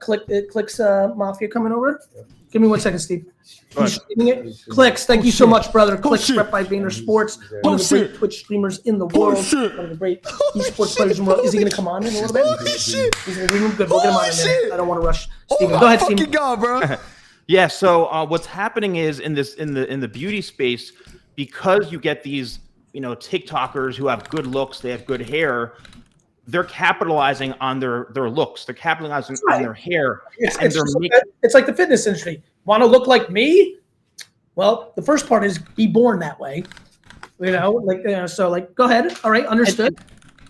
Clix Mafia coming over? Give me 1 second, Steve. He's streaming it. Clix, thank you so much, brother. Clix, rep by Vayner Sports, one of the great Twitch streamers in the world, one of the great esports players in the world. Is he going to come on in a little bit? He's going to be good. We'll get him on in a minute. I don't want to rush. Steven, go ahead, Steve. God, bro. Yeah. So what's happening is in the beauty space, because you get these TikTokers who have good looks, they have good hair. They're capitalizing on their looks. They're capitalizing on their hair. It's like the fitness industry. Want to look like me? Well, the first part is be born that way. So go ahead. All right, understood.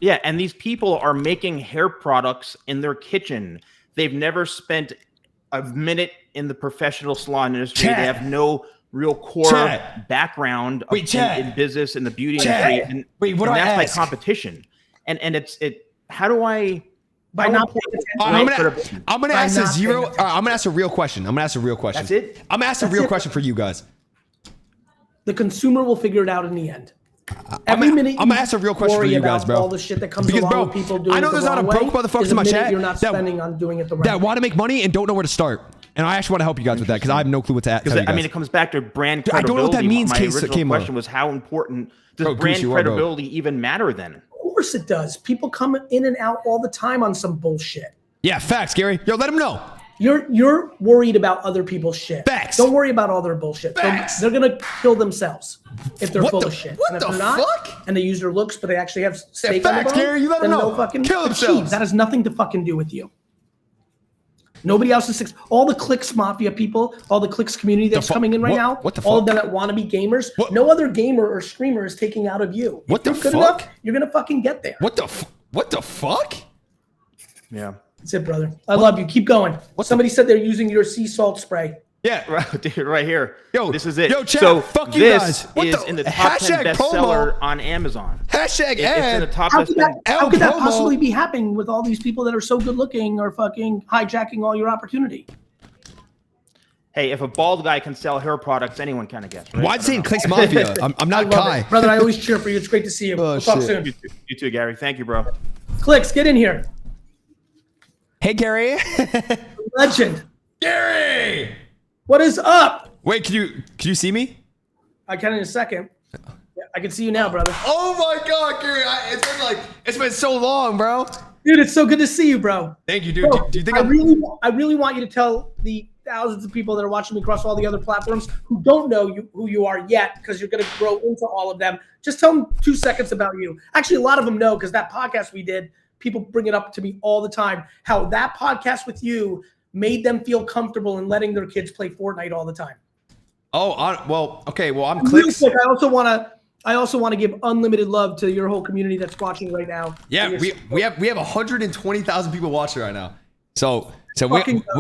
And these people are making hair products in their kitchen. They've never spent a minute in the professional salon industry. They have no real core background in business in the beauty industry. And that's my competition. And how do I I'm gonna ask a real question. That's it. I'm gonna ask a real question for you guys. The consumer will figure it out in the end. I'm gonna ask a real question for you guys, bro. All the shit that comes along with people doing I know there's not a broke motherfuckers in my chat you're not spending on doing it the right way. That want to make money and don't know where to start. And I actually want to help you guys with that because I have no clue what to tell you guys. I mean, it comes back to brand credibility. I don't know what that means. My original question was, how important does brand credibility even matter then? Of course it does. People come in and out all the time on some bullshit. Yeah, facts, Gary. Yo, let them know. You're worried about other people's shit. Facts. Don't worry about all their bullshit. They're gonna kill themselves if they're full of shit. What the fuck? And they use their looks, but they actually have steak facts, on the bone, Gary. You let them know. Fucking kill themselves. That has nothing to fucking do with you. Nobody else is all the Clix Mafia people, all the Clix community that's coming in right now. What the all fuck? of them that want to be gamers. No other gamer or streamer is taking out of you. What the fuck? Good enough, you're gonna fucking get there. What the fuck? Yeah. That's it, brother. I love you. Keep going. Somebody said they're using your sea salt spray. Yeah, right here. Yo, this is it. Yo, chat, so fuck you this guys. is in the top 10 bestseller on Amazon. Hashtag It's in the top How 10. could that possibly be happening with all these people that are so good looking or fucking hijacking all your opportunity? Hey, if a bald guy can sell hair products, anyone kind of gets. Right? Why saying Clix Mafia? I'm not Kai. Brother, I always cheer for you. It's great to see you. We'll talk soon. You too, Gary. Thank you, bro. Clix, get in here. Hey, Gary. Legend. Gary. What is up? Wait, can you see me? I can in a second. Yeah, I can see you now, brother. Oh my God, Gary! It's been so long, bro. Dude, it's so good to see you, bro. Thank you, dude. Bro, do you think I really want you to tell the thousands of people that are watching me across all the other platforms who don't know who you are yet, because you're going to grow into all of them. Just tell them 2 seconds about you. Actually, a lot of them know, because that podcast we did, people bring it up to me all the time, how that podcast with you made them feel comfortable in letting their kids play Fortnite all the time. Okay. Well, I'm Clix. Really quick, I also want to give unlimited love to your whole community that's watching right now. Yeah, we have 120,000 people watching right now. So we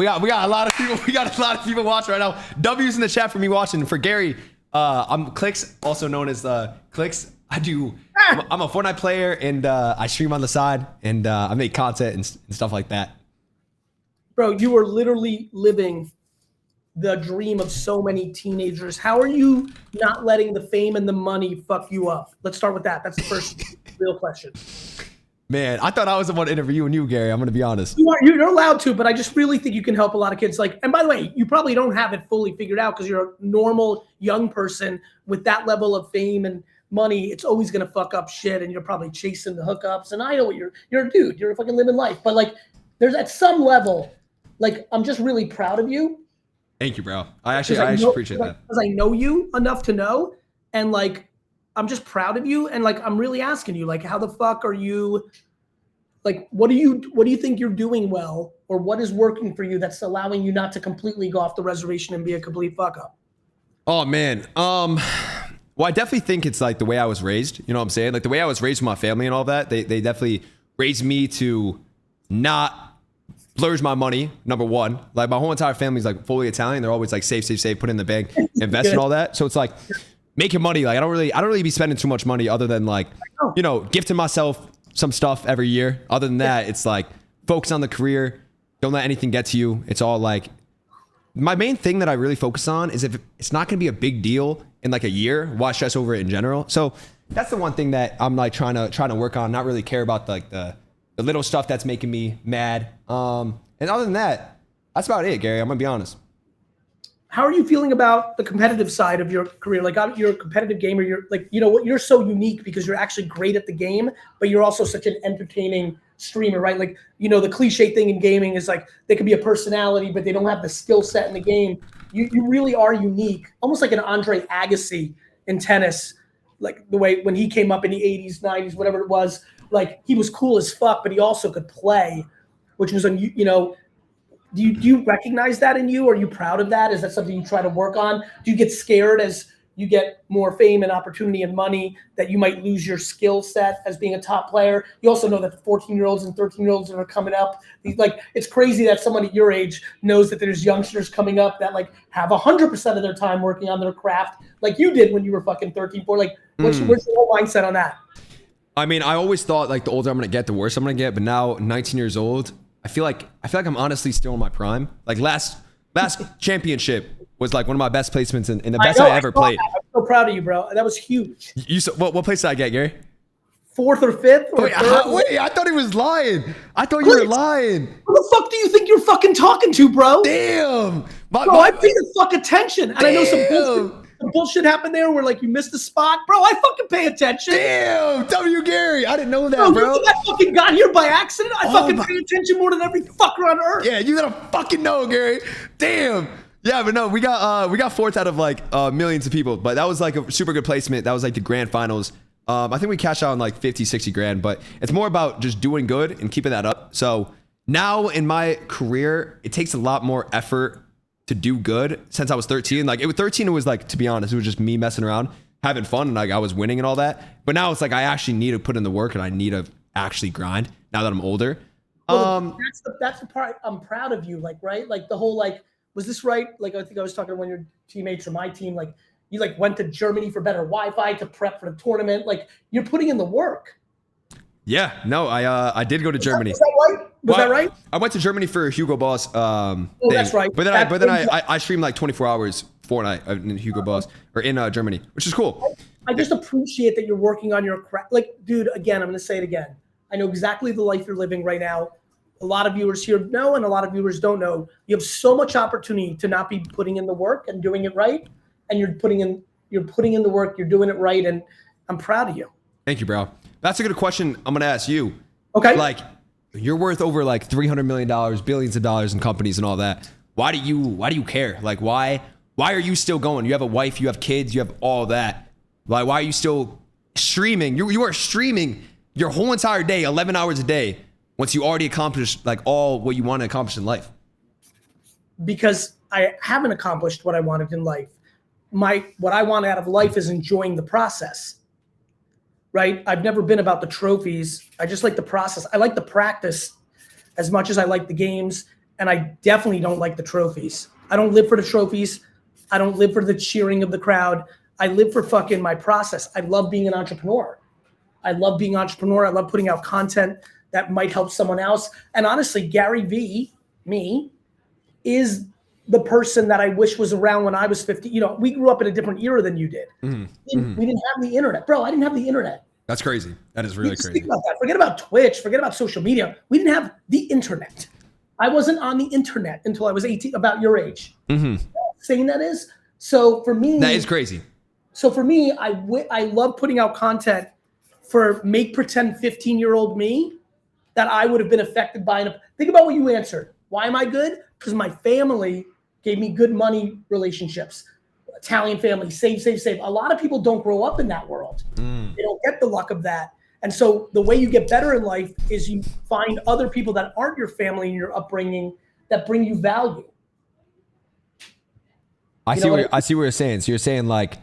got a lot of people. We got a lot of people watching right now. W's in the chat for me watching. For Gary, I'm Clix, also known as Clix. I'm a Fortnite player, and I stream on the side, and I make content and stuff like that. Bro, you are literally living the dream of so many teenagers. How are you not letting the fame and the money fuck you up? Let's start with that. That's the first real question. Man, I thought I was the one interviewing you, Gary. I'm going to be honest. You're allowed to, but I just really think you can help a lot of kids. And by the way, you probably don't have it fully figured out because you're a normal young person with that level of fame and money. It's always going to fuck up shit, and you're probably chasing the hookups. And I know what you're a dude. You're fucking living life. But there's at some level, I'm just really proud of you. Thank you, bro. I actually appreciate that. Because I know you enough to know, and I'm just proud of you, and I'm really asking you, how the fuck are you? What do you think you're doing well, or what is working for you that's allowing you not to completely go off the reservation and be a complete fuck up? Oh man, well, I definitely think it's the way I was raised. You know what I'm saying? The way I was raised with my family and all that. They definitely raised me to not splurge my money, number one. My whole entire family's fully Italian. They're always save, put in the bank, invest and all that. So it's making money. I don't really be spending too much money other than gifting myself some stuff every year. Other than that, it's focus on the career. Don't let anything get to you. It's all my main thing that I really focus on is if it's not going to be a big deal in a year, why stress over it in general? So that's the one thing that I'm trying to work on. Not really care about the little stuff that's making me mad. And other than that, That's about it, Gary. I'm gonna be honest. How are you feeling about the competitive side of your career? Like, you're a competitive gamer. You're like, you know what? You're so unique because you're actually great at the game, but you're also such an entertaining streamer, right? Like, you know, the cliche thing in gaming is like they could be a personality, but they don't have the skill set in the game. You really are unique, almost like an Andre Agassi in tennis, like the way when he came up in the 80s, 90s, whatever it was. Like, he was cool as fuck, but he also could play, which was, you know. Do you recognize that in you? Are you proud of that? Is that something you try to work on? Do you get scared as you get more fame and opportunity and money that you might lose your skill set as being a top player? You also know that 14-year-olds and 13-year-olds that are coming up, like, it's crazy that somebody your age knows that there's youngsters coming up that like have 100% of their time working on their craft like you did when you were fucking 13, 14. Like, what's your whole mindset on that? I mean, I always thought like the older I'm gonna get, the worse I'm gonna get. But now, 19 years old, I feel like I'm honestly still in my prime. Like last championship was like one of my best placements and the best I ever played. I'm so proud of you, bro. That was huge. What place did I get, Gary? 4th or 5th or 3rd? Wait, I thought he was lying. I thought you were lying. Who the fuck do you think you're fucking talking to, bro? Damn. Bro, I pay the fuck attention. And I know some bullshit happened there where like you missed a spot. Bro, I fucking pay attention. Damn. W. Gary. I didn't know that, bro. You think I fucking got here by accident? I fucking pay attention more than every fucker on earth. Yeah, you gotta fucking know, Gary. Damn. Yeah, but no, we got fourth out of like millions of people, but that was like a super good placement. That was like the grand finals. I think we cashed out on like 50, 60 grand, but it's more about just doing good and keeping that up. So now in my career, it takes a lot more effort to do good since I was 13. Like 13, it was like, to be honest, it was just me messing around, having fun, and like I was winning and all that. But now it's like I actually need to put in the work and I need to actually grind now that I'm older. Well, that's the part I'm proud of you. Like, right? Like the whole, like, was this right? Like, I think I was talking to one of your teammates from my team. Like, you like went to Germany for better Wi-Fi to prep for the tournament. Like, you're putting in the work. Yeah, no, I did go to Germany. Was that right? Was that right? I went to Germany for Hugo Boss. Oh, that's right. But then I streamed like 24 hours Fortnite in Hugo Boss or in Germany, which is cool. I just appreciate that you're working on your craft. Like, dude, again, I'm going to say it again. I know exactly the life you're living right now. A lot of viewers here know, and a lot of viewers don't know. You have so much opportunity to not be putting in the work and doing it right, and you're putting in the work. You're doing it right, and I'm proud of you. Thank you, bro. That's a good question. I'm gonna ask you. Okay. Like, you're worth over like $300 million, billions of dollars in companies and all that. Why do you care? Like, why are you still going? You have a wife, you have kids, you have all that. Like, why are you still streaming? You are streaming your whole entire day, 11 hours a day, once you already accomplished like all what you want to accomplish in life? Because I haven't accomplished what I wanted in life. What I want out of life is enjoying the process. Right? I've never been about the trophies. I just like the process. I like the practice as much as I like the games, and I definitely don't like the trophies. I don't live for the trophies. I don't live for the cheering of the crowd. I live for fucking my process. I love being an entrepreneur. I love being an entrepreneur. I love putting out content that might help someone else. And honestly, Gary V, me, is the person that I wish was around when I was 50. You know, we grew up in a different era than you did. We didn't have the internet. Bro, I didn't have the internet. That's crazy. That is really crazy. Think about that. Forget about Twitch. Forget about social media. We didn't have the internet. I wasn't on the internet until I was 18, about your age. Saying that is? So for me. That is crazy. So for me, I love putting out content for make pretend 15-year-old me that I would have been affected by. Think about what you answered. Why am I good? Because my family gave me good money relationships. Italian family, save. A lot of people don't grow up in that world. They don't get the luck of that. And so the way you get better in life is you find other people that aren't your family and your upbringing that bring you value. I see what you're saying. So you're saying like,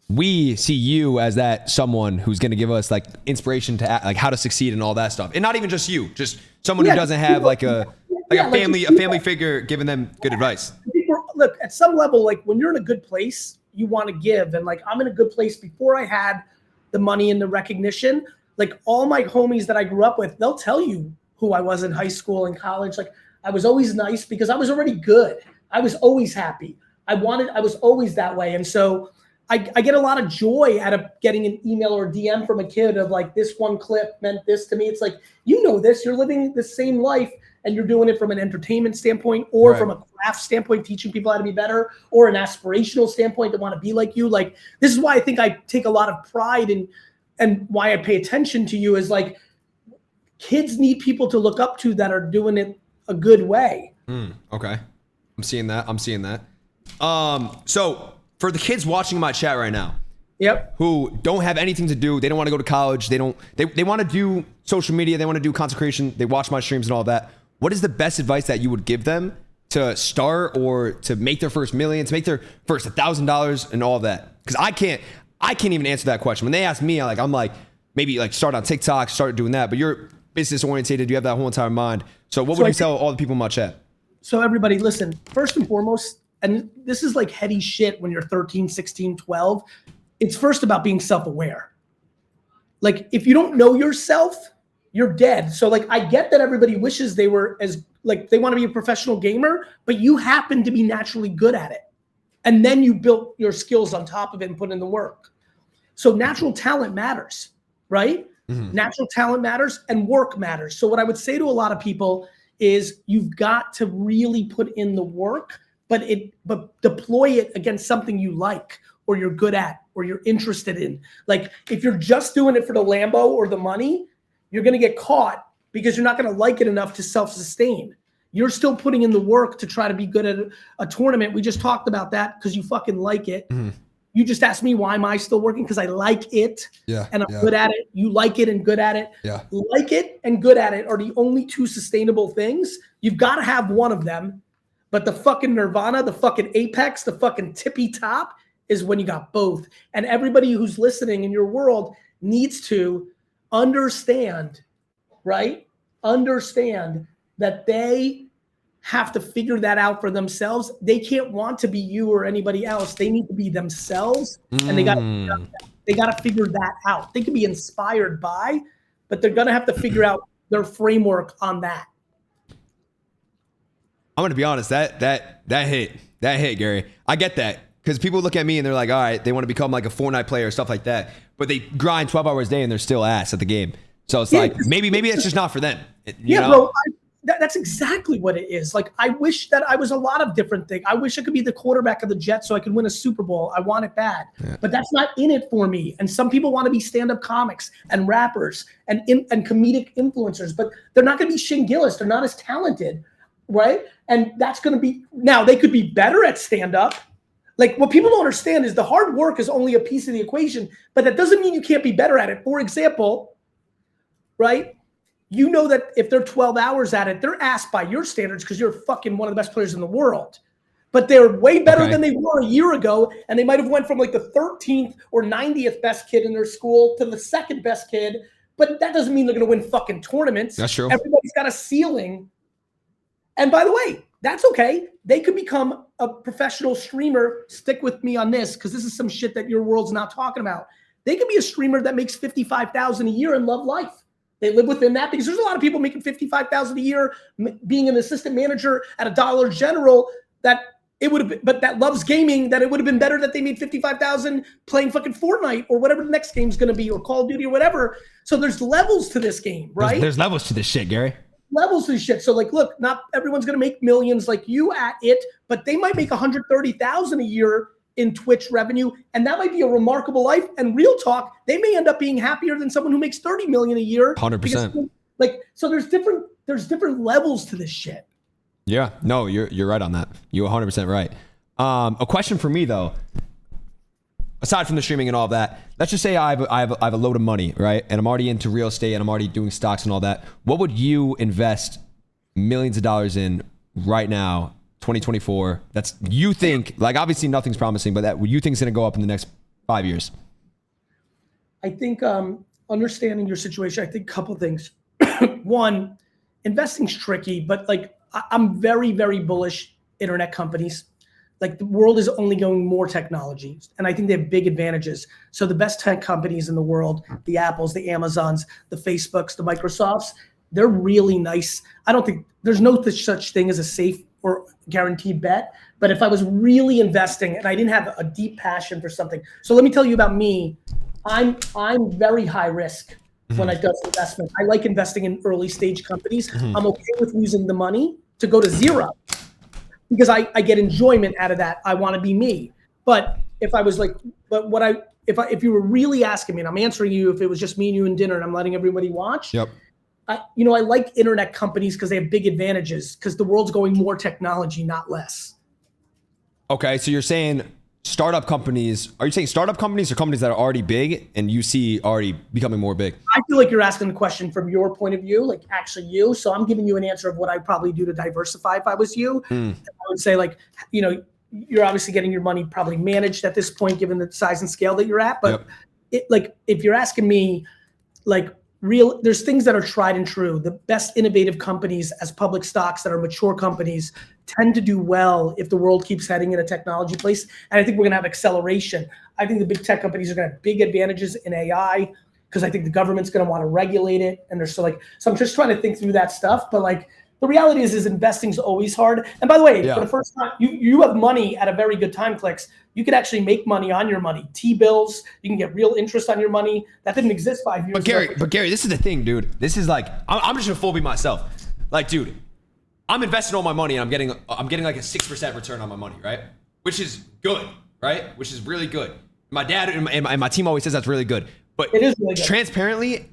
we see you as that someone who's going to give us like inspiration to like how to succeed and all that stuff. And not even just you, just someone who doesn't have like a family figure giving them good advice. Look, at some level, like when you're in a good place, you want to give. And like, I'm in a good place before I had the money and the recognition. Like all my homies that I grew up with, they'll tell you who I was in high school and college. Like I was always nice because I was already good. I was always happy. I was always that way. And so I get a lot of joy out of getting an email or DM from a kid of like, this one clip meant this to me. It's like, you know this, you're living the same life and you're doing it from an entertainment standpoint or Right. from a craft standpoint, teaching people how to be better, or an aspirational standpoint to want to be like you. Like, this is why I think I take a lot of pride in, and why I pay attention to you is like, kids need people to look up to that are doing it a good way. Okay. I'm seeing that. So for the kids watching my chat right now, Yep. who don't have anything to do, they don't want to go to college, they want to do social media, they want to do consecration, they watch my streams and all that. What is the best advice that you would give them to start or to make their first million, to make their first $1,000 and all of that? Because I can't even answer that question. When they ask me, I'm like, maybe like start on TikTok, start doing that. But you're business oriented, you have that whole entire mind. So what would you tell all the people in my chat? So everybody, listen, first and foremost, and this is like heady shit when you're 13, 16, 12. It's first about being self-aware. Like, if you don't know yourself, you're dead. So like, I get that everybody wishes they were they want to be a professional gamer, but you happen to be naturally good at it. And then you built your skills on top of it and put in the work. So natural talent matters, right? Mm-hmm. Natural talent matters and work matters. So what I would say to a lot of people is you've got to really put in the work, but deploy it against something you like, or you're good at, or you're interested in. Like, if you're just doing it for the Lambo or the money, you're going to get caught because you're not going to like it enough to self-sustain. You're still putting in the work to try to be good at a tournament. We just talked about that because you fucking like it. Mm-hmm. You just asked me, why am I still working? Because I like it and I'm good at it. You like it and good at it. Yeah. Like it and good at it are the only two sustainable things. You've got to have one of them. But the fucking nirvana, the fucking apex, the fucking tippy top is when you got both. And everybody who's listening in your world needs to understand, right? Understand that they have to figure that out for themselves. They can't want to be you or anybody else. They need to be themselves, and they got to figure that out. They can be inspired by, but they're gonna have to figure out their framework on that. I'm gonna be honest. That hit, Gary. I get that, because people look at me and they're like, all right, they want to become like a Fortnite player or stuff like that, but they grind 12 hours a day and they're still ass at the game. So it's like maybe it's just not for them. You know? Bro. That's exactly what it is. Like, I wish that I was a lot of different things. I wish I could be the quarterback of the Jets so I could win a Super Bowl. I want it bad, but that's not in it for me. And some people want to be stand-up comics and rappers and comedic influencers, but they're not going to be Shane Gillis. They're not as talented, right? And that's going to be, now they could be better at stand-up. Like, what people don't understand is the hard work is only a piece of the equation, but that doesn't mean you can't be better at it. For example, right? You know that if they're 12 hours at it, they're asked by your standards because you're fucking one of the best players in the world. But they're way better than they were a year ago, and they might have went from like the 13th or 90th best kid in their school to the second best kid. But that doesn't mean they're going to win fucking tournaments. That's true. Everybody's got a ceiling. And by the way, that's okay. They could become a professional streamer. Stick with me on this, because this is some shit that your world's not talking about. They could be a streamer that makes $55,000 a year and love life. They live within that, because there's a lot of people making $55,000 a year, being an assistant manager at a Dollar General, that it would have been, but that loves gaming, that it would have been better that they made $55,000 playing fucking Fortnite or whatever the next game's going to be, or Call of Duty or whatever. So there's levels to this game, right? There's levels to this shit, Gary. Levels to this shit. So like, look, not everyone's going to make millions like you at it, but they might make $130,000 a year in Twitch revenue, and that might be a remarkable life. And real talk, they may end up being happier than someone who makes $30 million a year. 100%. Like, so there's different levels to this shit. Yeah, no, you're right on that. You're 100% right. A question for me though, aside from the streaming and all of that, let's just say I have a load of money, right? And I'm already into real estate and I'm already doing stocks and all that. What would you invest millions of dollars in right now, 2024? That's, you think, like, obviously nothing's promising, but that you think is going to go up in the next 5 years? I think understanding your situation, I think a couple things. One, investing's tricky, but like, I'm very, very bullish internet companies. Like, the world is only going more technology, and I think they have big advantages. So the best tech companies in the world, the Apples, the Amazons, the Facebooks, the Microsofts, they're really nice. I don't think there's no such thing as a safe or guaranteed bet. But if I was really investing and I didn't have a deep passion for something, so let me tell you about me. I'm very high risk. when I does investment. I like investing in early stage companies. Mm-hmm. I'm okay with losing the money to go to zero because I get enjoyment out of that. I want to be me. But if I was like, if you were really asking me, and I'm answering you, if it was just me and you and dinner and I'm letting everybody watch, Yep. I like internet companies because they have big advantages because the world's going more technology, not less. Okay, so you're saying startup companies. Are you saying startup companies or companies that are already big and you see already becoming more big? I feel like you're asking the question from your point of view, like actually you. So I'm giving you an answer of what I'd probably do to diversify if I was you. I would say like, you're obviously getting your money probably managed at this point, given the size and scale that you're at. But if you're asking me, like there's things that are tried and true. The best innovative companies as public stocks that are mature companies tend to do well if the world keeps heading in a technology place. And I think we're going to have acceleration. I think the big tech companies are going to have big advantages in AI because I think the government's going to want to regulate it. And so I'm just trying to think through that stuff. But like the reality is investing's always hard. And by the way, for the first time, you have money at a very good time, Clix. You could actually make money on your money. T-bills, you can get real interest on your money. That didn't exist 5 years ago. But Gary, this is the thing, dude. This is like, I'm just gonna fool me myself. Like, dude, I'm investing all my money and I'm getting like a 6% return on my money, right? Which is good, right? Which is really good. My dad and my team always says that's really good. But it is really good. Transparently,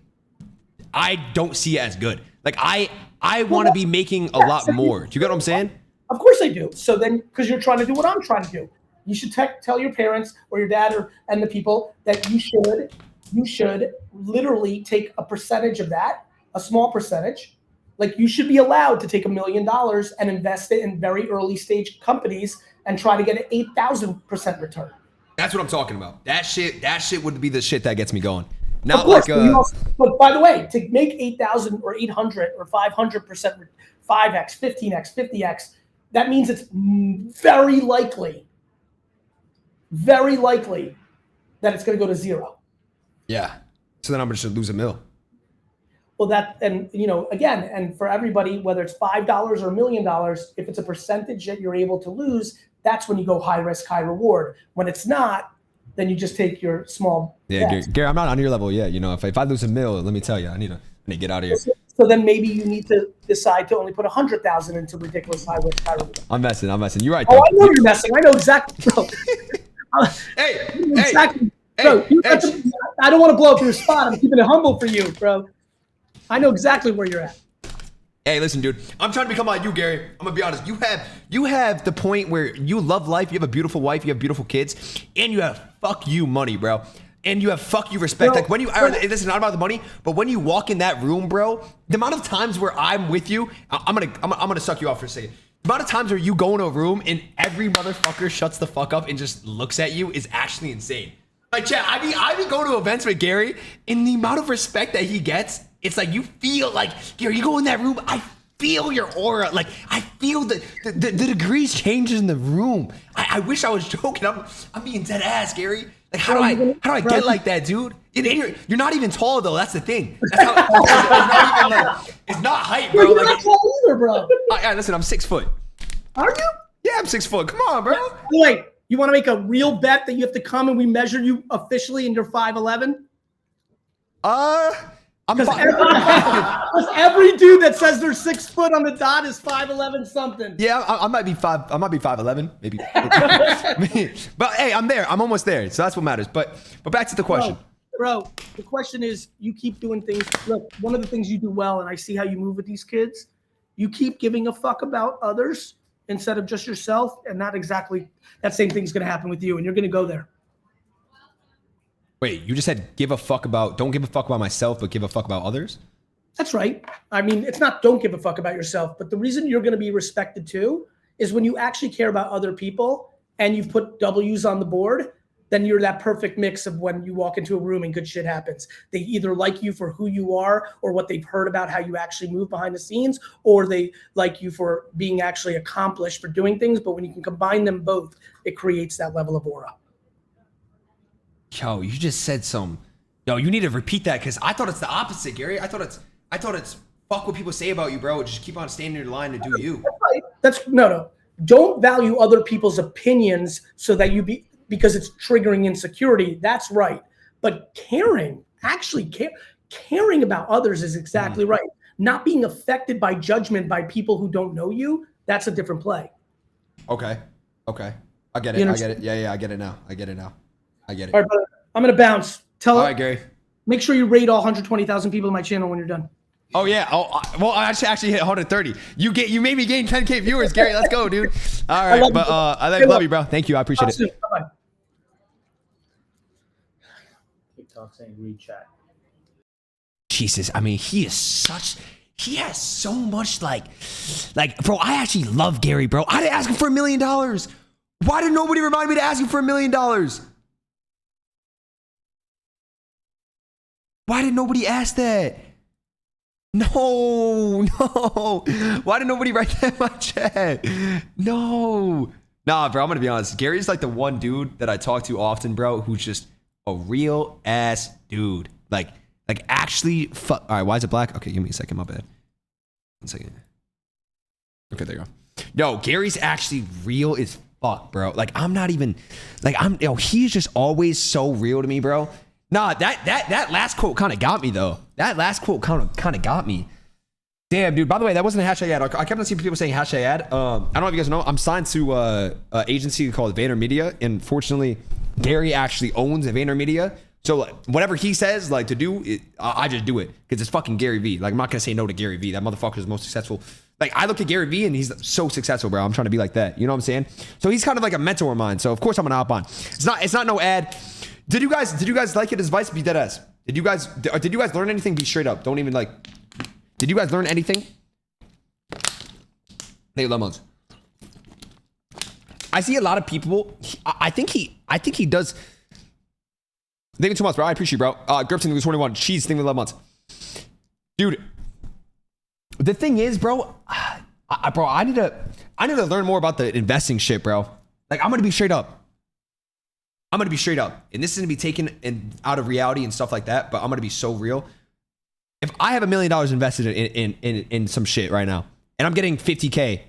I don't see it as good. Like I want to be making a lot more. Do you get what I'm saying? Of course I do. So then, because you're trying to do what I'm trying to do, you should tell your parents or your dad and the people that you should literally take a percentage of that, a small percentage. Like you should be allowed to take $1 million and invest it in very early stage companies and try to get an 8,000% return. That's what I'm talking about. That shit would be the shit that gets me going. Not of course, like but by the way, to make 8,000 or 800 or 500%, 5x, 15x, 50x, that means it's very likely that it's going to go to zero. Yeah. So then I'm just going to lose $1 million. Well, again, and for everybody, whether it's $5 or $1 million, if it's a percentage that you're able to lose, that's when you go high risk, high reward. When it's not, then you just take your small. Yeah, Gary, I'm not on your level yet. If I lose $1 million, let me tell you, I need to get out of here. So then maybe you need to decide to only put 100,000 into ridiculous high risk, high reward. I'm messing. You're right. Oh, I know you're messing. I know exactly, bro. Hey, bro. I don't want to blow up your spot. I'm keeping it humble for you, bro. I know exactly where you're at. Hey, listen, dude. I'm trying to become like you, Gary. I'm gonna be honest. You have the point where you love life. You have a beautiful wife. You have beautiful kids, and you have fuck you money, bro. And you have fuck you respect. Like when you, this is not about the money, but when you walk in that room, bro, the amount of times where I'm with you, I'm gonna suck you off for a second. The amount of times where you go in a room and every motherfucker shuts the fuck up and just looks at you is actually insane. Like, Chad, I be going to events with Gary, and the amount of respect that he gets, it's like you feel like, Gary, you go in that room, I feel your aura. Like, I feel the degrees changes in the room. I wish I was joking. I'm being dead ass, Gary. Like, how do I get like that, dude? You're not even tall though. That's the thing. That's how, it's not height, bro. You're not tall either, bro. Listen, I'm 6 foot. Are you? Yeah, I'm 6 foot. Come on, bro. Wait, you want to make a real bet that you have to come and we measure you officially and you're 5'11"? Because every dude that says they're 6 foot on the dot is 5'11" something. Yeah, I might be 5'11", maybe. But hey, I'm there. I'm almost there. So that's what matters. But back to the question. Bro, the question is, you keep doing things. Look, one of the things you do well, and I see how you move with these kids, you keep giving a fuck about others instead of just yourself, and not exactly that same thing's going to happen with you, and you're going to go there. Wait, you just said don't give a fuck about myself, but give a fuck about others? That's right. I mean, it's not don't give a fuck about yourself, but the reason you're going to be respected too is when you actually care about other people and you put W's on the board, then you're that perfect mix of when you walk into a room and good shit happens. They either like you for who you are or what they've heard about how you actually move behind the scenes, or they like you for being actually accomplished for doing things. But when you can combine them both, it creates that level of aura. Yo, you just said some. Yo, you need to repeat that because I thought it's the opposite, Gary. I thought it's fuck what people say about you, bro. Just keep on staying in your line and do you. That's no. Don't value other people's opinions so that because it's triggering insecurity. That's right. But actually caring about others is exactly right. Not being affected by judgment by people who don't know you, that's a different play. Okay. I get it. I get it. Yeah, I get it now. I get it. All right, brother. I'm going to bounce. All right, Gary. Make sure you rate all 120,000 people in my channel when you're done. Oh yeah. Well, I actually hit 130. You made me gain 10K viewers, Gary. Let's go, dude. All right, I love you, bro. Thank you. I appreciate it. Bye-bye. TikTok saying read chat. Jesus, I mean, he has so much like, bro, I actually love Gary, bro. I didn't ask him for $1 million. Why did nobody remind me to ask him for $1 million? Why did nobody ask that? No. Why did nobody write that in my chat? No. Nah, bro, I'm gonna be honest. Gary's like the one dude that I talk to often, bro, who's just a real ass dude. Like actually, fuck. All right, why is it black? Okay, give me a second. My bad. 1 second. Okay, there you go. No, Gary's actually real as fuck, bro. Like I'm not even, like he's just always so real to me, bro. Nah, that last quote kind of got me though. That last quote kind of got me. Damn, dude. By the way, that wasn't a hashtag ad. I kept on seeing people saying hashtag ad. I don't know if you guys know. I'm signed to an agency called VaynerMedia, and fortunately, Gary actually owns VaynerMedia. So like, whatever he says like to do, I just do it because it's fucking Gary Vee. Like I'm not gonna say no to Gary Vee. That motherfucker is the most successful. Like I look at Gary Vee and he's so successful, bro. I'm trying to be like that. You know what I'm saying? So he's kind of like a mentor of mine. So of course I'm gonna hop on. It's not no ad. Did you guys like his advice? Be dead ass. Did you guys learn anything? Be straight up. Don't even like. Did you guys learn anything? Hey, lemons. I see a lot of people. I think he does. Thank you 2 months, bro. I appreciate you, bro. Gripton was 21. Cheese, thank you 11 months. Dude, the thing is, bro, I need to learn more about the investing shit, bro. Like, I'm gonna be straight up. And this is gonna be taken out of reality and stuff like that, but I'm gonna be so real. If I have $1 million invested in some shit right now, and I'm getting 50K